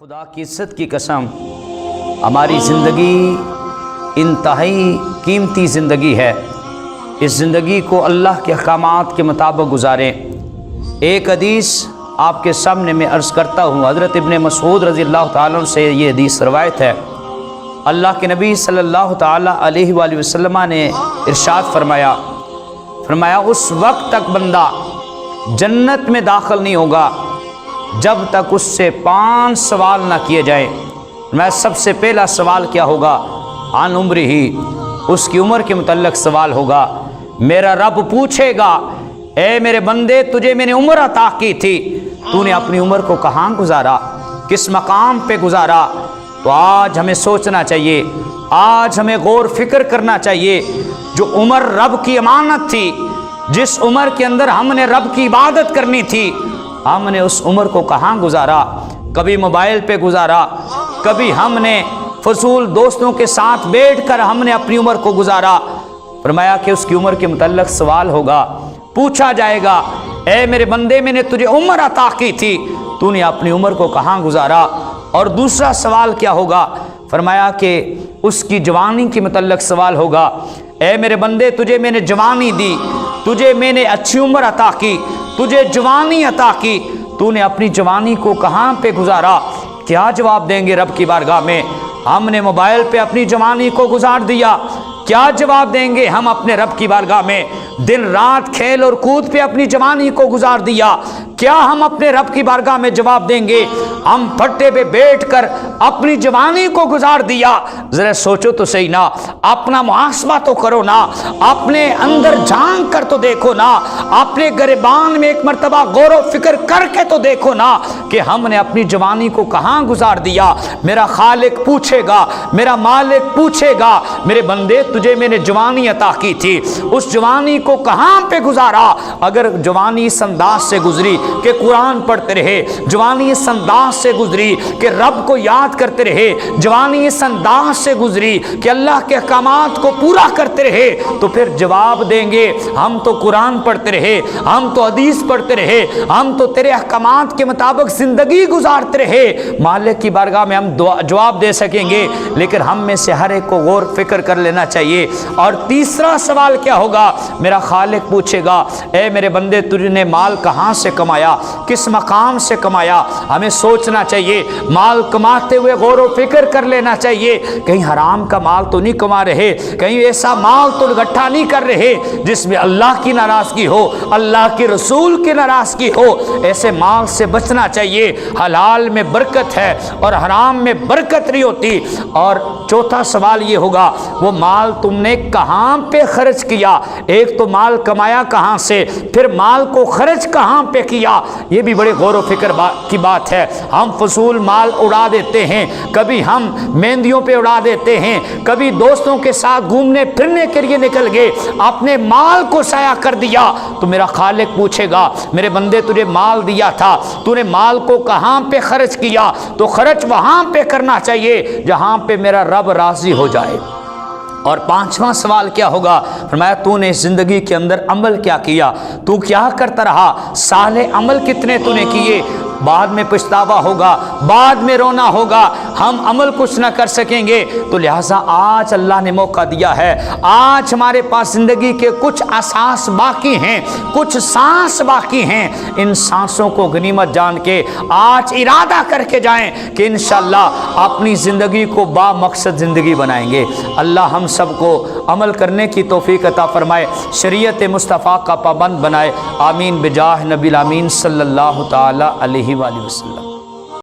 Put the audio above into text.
خدا کی عزت کی قسم ہماری زندگی انتہائی قیمتی زندگی ہے۔ اس زندگی کو اللہ کے احکامات کے مطابق گزاریں۔ ایک حدیث آپ کے سامنے میں عرض کرتا ہوں۔ حضرت ابن مسعود رضی اللہ تعالیٰ عنہ سے یہ حدیث روایت ہے۔ اللہ کے نبی صلی اللہ تعالیٰ علیہ وآلہ وسلم نے ارشاد فرمایا اس وقت تک بندہ جنت میں داخل نہیں ہوگا جب تک اس سے 5 سوال نہ کیے جائیں۔ میں سب سے پہلا سوال کیا ہوگا؟ عن عمرہ، اس کی عمر کے متعلق سوال ہوگا۔ میرا رب پوچھے گا، اے میرے بندے، تجھے میں نے عمر عطا کی تھی، تو نے اپنی عمر کو کہاں گزارا، کس مقام پہ گزارا؟ تو آج ہمیں سوچنا چاہیے، آج ہمیں غور فکر کرنا چاہیے۔ جو عمر رب کی امانت تھی، جس عمر کے اندر ہم نے رب کی عبادت کرنی تھی، ہم نے اس عمر کو کہاں گزارا؟ کبھی موبائل پہ گزارا، کبھی ہم نے فضول دوستوں کے ساتھ بیٹھ کر ہم نے اپنی عمر کو گزارا۔ فرمایا کہ اس کی عمر کے متعلق سوال ہوگا، پوچھا جائے گا، اے میرے بندے، میں نے تجھے عمر عطا کی تھی، تو نے اپنی عمر کو کہاں گزارا؟ اور دوسرا سوال کیا ہوگا؟ فرمایا کہ اس کی جوانی کے متعلق سوال ہوگا، اے میرے بندے، تجھے میں نے جوانی دی، تجھے میں نے اچھی عمر عطا کی، تجھے جوانی عطا کی، تو نے اپنی جوانی کو کہاں پہ گزارا؟ کیا جواب دیں گے رب کی بارگاہ میں؟ ہم نے موبائل پہ اپنی جوانی کو گزار دیا، کیا جواب دیں گے ہم اپنے رب کی بارگاہ میں؟ دن رات کھیل اور کود پہ اپنی جوانی کو گزار دیا، کیا ہم اپنے رب کی بارگاہ میں جواب دیں گے؟ ہم پھٹے پہ بیٹھ کر اپنی جوانی کو گزار دیا۔ ذرا سوچو تو صحیح نا، اپنا محاسبہ تو کرو نا، اپنے اندر جھانک کر تو دیکھو نا، اپنے گریبان میں ایک مرتبہ غور و فکر کر کے تو دیکھو نا کہ ہم نے اپنی جوانی کو کہاں گزار دیا۔ میرا خالق پوچھے گا، میرا مالک پوچھے گا، میرے بندے، تجھے میں نے جوانی عطا کی تھی، اس جوانی کو کہاں پہ گزارا؟ اگر جوانی اس انداز سے گزری کہ قرآن پڑھتے رہے، جوانی اس انداز سے گزری کہ رب کو یاد کرتے رہے، جوانی اس انداز سے گزری کہ اللہ کے احکامات کو پورا کرتے رہے، تو پھر جواب دیں گے، ہم تو قرآن پڑھتے رہے، ہم تو حدیث پڑھتے رہے، ہم تو تیرے احکامات کے مطابق زندگی گزارتے رہے۔ مالک کی بارگاہ میں ہم جواب دے سکیں گے، لیکن ہم میں سے ہر ایک کو غور فکر کر لینا چاہیے۔ اور تیسرا سوال کیا ہوگا؟ میرا خالق پوچھے گا، اے میرے بندے، تجھ نے مال کہاں سے کمایا، کس مقام سے کمایا؟ ہمیں سوچنا چاہیے، مال کماتے ہوئے غور و فکر کر لینا چاہیے، کہیں حرام کا مال تو نہیں کما رہے، کہیں ایسا مال تو اکٹھا نہیں کر رہے جس میں اللہ کی ناراضگی ہو، اللہ کے رسول کی ناراضگی ہو۔ ایسے مال سے بچنا چاہیے۔ حلال میں برکت ہے اور حرام میں برکت نہیں ہوتی۔ اور چوتھا سوال یہ ہوگا، وہ مال تم نے کہاں پہ خرچ کیا؟ ایک تو مال کمایا کہاں سے، پھر مال کو خرچ کہاں پہ کیا؟ یہ بھی بڑے غور و فکر کی بات ہے۔ ہم فضول مال اڑا دیتے ہیں، کبھی ہم مہندیوں پہ اڑا دیتے ہیں، کبھی دوستوں کے ساتھ گھومنے پھرنے کے لیے نکل گئے، اپنے مال کو ضائع کر دیا۔ تو میرا خالق پوچھے گا، میرے بندے، تجھے مال دیا تھا، تو نے مال کو کہاں پہ خرچ کیا؟ تو خرچ وہاں پہ کرنا چاہیے جہاں پہ میرا رب راضی ہو جائے۔ اور پانچواں سوال کیا ہوگا؟ فرمایا تو نے زندگی کے اندر عمل کیا کیا، تو کیا کرتا رہا، صالح عمل کتنے تو نے کیے؟ بعد میں پچھتاوا ہوگا، بعد میں رونا ہوگا، ہم عمل کچھ نہ کر سکیں گے۔ تو لہٰذا آج اللہ نے موقع دیا ہے، آج ہمارے پاس زندگی کے کچھ اساس باقی ہیں، کچھ سانس باقی ہیں، ان سانسوں کو غنیمت جان کے آج ارادہ کر کے جائیں کہ انشاءاللہ اپنی زندگی کو با مقصد زندگی بنائیں گے۔ اللہ ہم سب کو عمل کرنے کی توفیق عطا فرمائے، شریعت مصطفیٰ کا پابند بنائے، آمین بجاہ نبی الامین صلی اللہ تعالی علیہ وآلہ وسلم۔